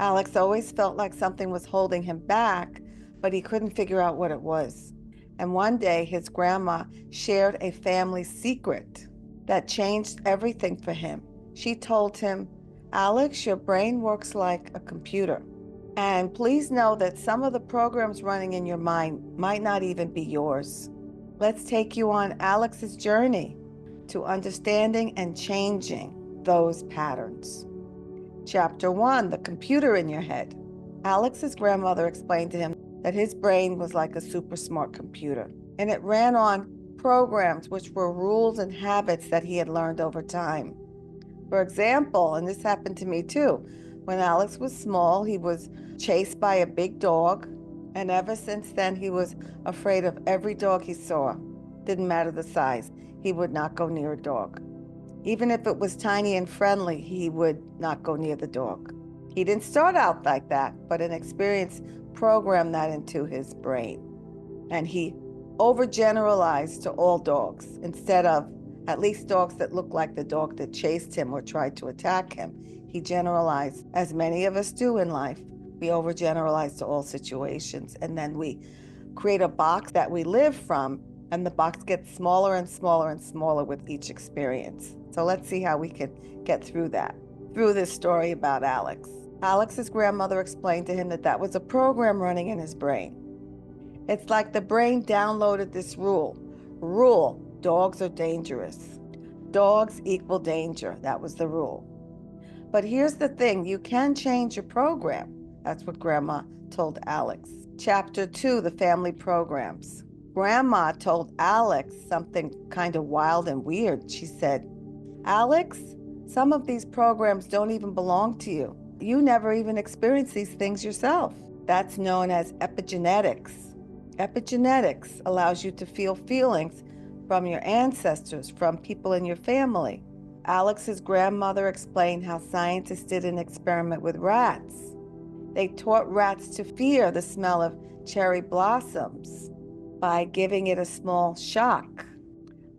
Alex always felt like something was holding him back, but he couldn't figure out what it was. And one day, his grandma shared a family secret that changed everything for him. She told him, Alex, your brain works like a computer. And please know that some of the programs running in your mind might not even be yours. Let's take you on Alex's journey to understanding and changing those patterns. Chapter 1, the computer in your head. Alex's grandmother explained to him that his brain was like a super smart computer, and it ran on programs which were rules and habits that he had learned over time. For example, and this happened to me too, when Alex was small, he was chased by a big dog, and ever since then, he was afraid of every dog he saw. Didn't matter the size, he would not go near a dog. Even if it was tiny and friendly, he would not go near the dog. He didn't start out like that, but an experience programmed that into his brain. And he overgeneralized to all dogs instead of at least dogs that looked like the dog that chased him or tried to attack him. He generalized, as many of us do in life. We overgeneralize to all situations, and then we create a box that we live from, and the box gets smaller and smaller and smaller with each experience. So let's see how we can get through that, through this story about Alex. Alex's grandmother explained to him that that was a program running in his brain. It's like the brain downloaded this rule. Rule, dogs are dangerous. Dogs equal danger. That was the rule. But here's the thing, you can change your program. That's what Grandma told Alex. Chapter 2, the family programs. Grandma told Alex something kind of wild and weird. She said, Alex, some of these programs don't even belong to you. You never even experienced these things yourself. That's known as epigenetics. Epigenetics allows you to feel feelings from your ancestors, from people in your family. Alex's grandmother explained how scientists did an experiment with rats. They taught rats to fear the smell of cherry blossoms by giving it a small shock.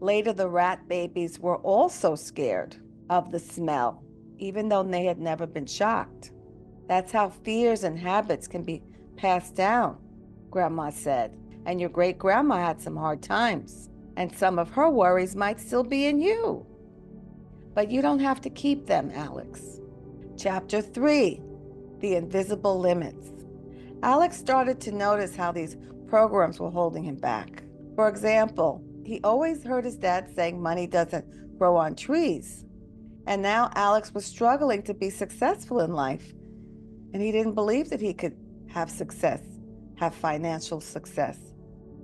Later, the rat babies were also scared of the smell, even though they had never been shocked. That's how fears and habits can be passed down, Grandma said. And your great-grandma had some hard times, and some of her worries might still be in you. But you don't have to keep them, Alex. Chapter 3, the invisible limits. Alex started to notice how these programs were holding him back. For example, he always heard his dad saying money doesn't grow on trees. And now Alex was struggling to be successful in life. And he didn't believe that he could have success, have financial success,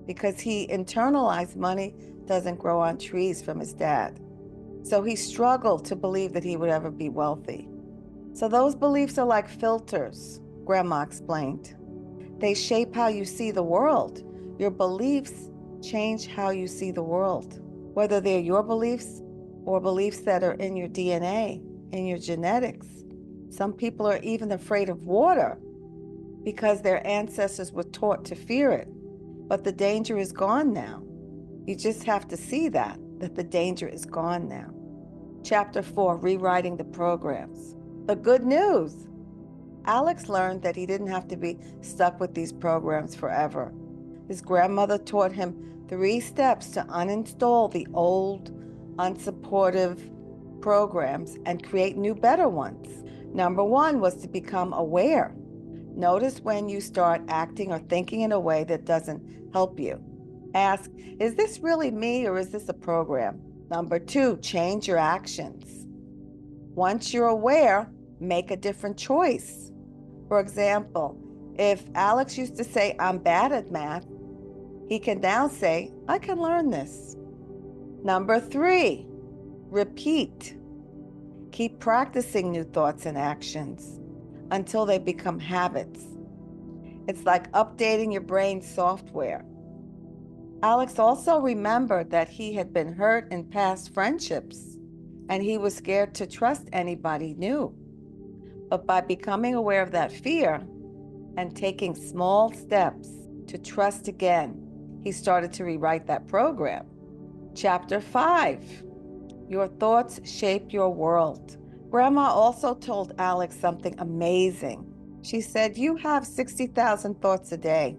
because he internalized money doesn't grow on trees from his dad. So he struggled to believe that he would ever be wealthy. So those beliefs are like filters, Grandma explained. They shape how you see the world. Your beliefs change how you see the world, whether they're your beliefs or beliefs that are in your DNA, in your genetics. Some people are even afraid of water because their ancestors were taught to fear it. But the danger is gone now. You just have to see that the danger is gone now. Chapter 4, rewriting the programs. The good news. Alex learned that he didn't have to be stuck with these programs forever. His grandmother taught him 3 steps to uninstall the old, unsupportive programs and create new, better ones. Number 1 was to become aware. Notice when you start acting or thinking in a way that doesn't help you. Ask, is this really me or is this a program? Number 2, change your actions. Once you're aware, make a different choice. For example, if Alex used to say, I'm bad at math, he can now say, I can learn this. Number 3, repeat. Keep practicing new thoughts and actions until they become habits. It's like updating your brain software. Alex also remembered that he had been hurt in past friendships, and he was scared to trust anybody new. But by becoming aware of that fear and taking small steps to trust again, he started to rewrite that program. Chapter 5, your thoughts shape your world. Grandma also told Alex something amazing. She said, "You have 60,000 thoughts a day,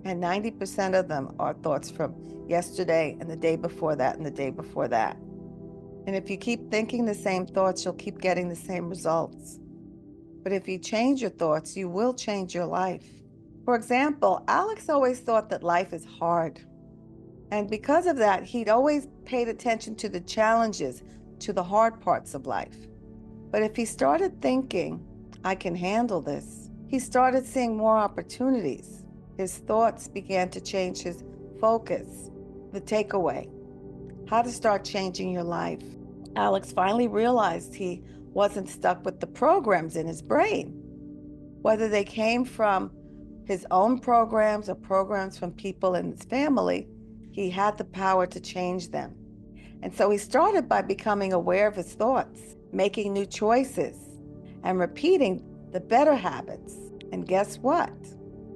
and 90% of them are thoughts from yesterday and the day before that and the day before that. And if you keep thinking the same thoughts, you'll keep getting the same results. But if you change your thoughts, you will change your life." For example, Alex always thought that life is hard. And because of that, he'd always paid attention to the challenges, to the hard parts of life. But if he started thinking, "I can handle this," he started seeing more opportunities. His thoughts began to change his focus. The takeaway: how to start changing your life. Alex finally realized he wasn't stuck with the programs in his brain. Whether they came from his own programs or programs from people in his family, he had the power to change them. And so he started by becoming aware of his thoughts, making new choices, and repeating the better habits. And guess what?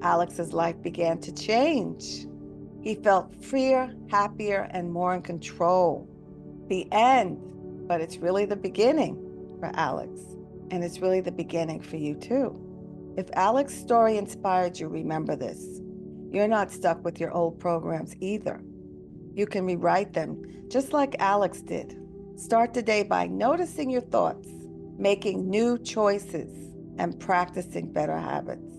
Alex's life began to change. He felt freer, happier, and more in control. The end, but it's really the beginning for Alex. And it's really the beginning for you too. If Alex's story inspired you, remember this: you're not stuck with your old programs either. You can rewrite them just like Alex did. Start the day by noticing your thoughts, making new choices, and practicing better habits.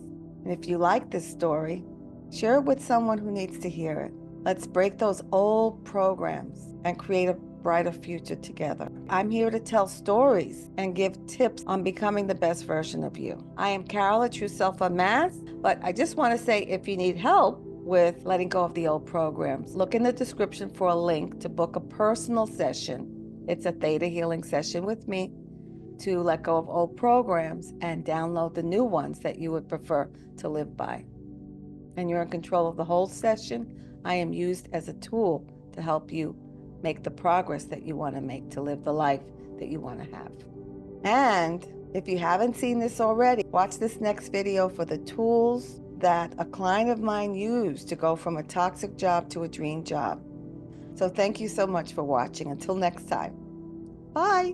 And if you like this story, share it with someone who needs to hear it. Let's break those old programs and create a brighter future together. I'm here to tell stories and give tips on becoming the best version of you. I am Carol, a true self unmasked, but I just want to say, if you need help with letting go of the old programs, look in the description for a link to book a personal session. It's a theta healing session with me to let go of old programs and download the new ones that you would prefer to live by. And you're in control of the whole session. I am used as a tool to help you make the progress that you want to make to live the life that you want to have. And if you haven't seen this already, watch this next video for the tools that a client of mine used to go from a toxic job to a dream job. So thank you so much for watching. Until next time. Bye.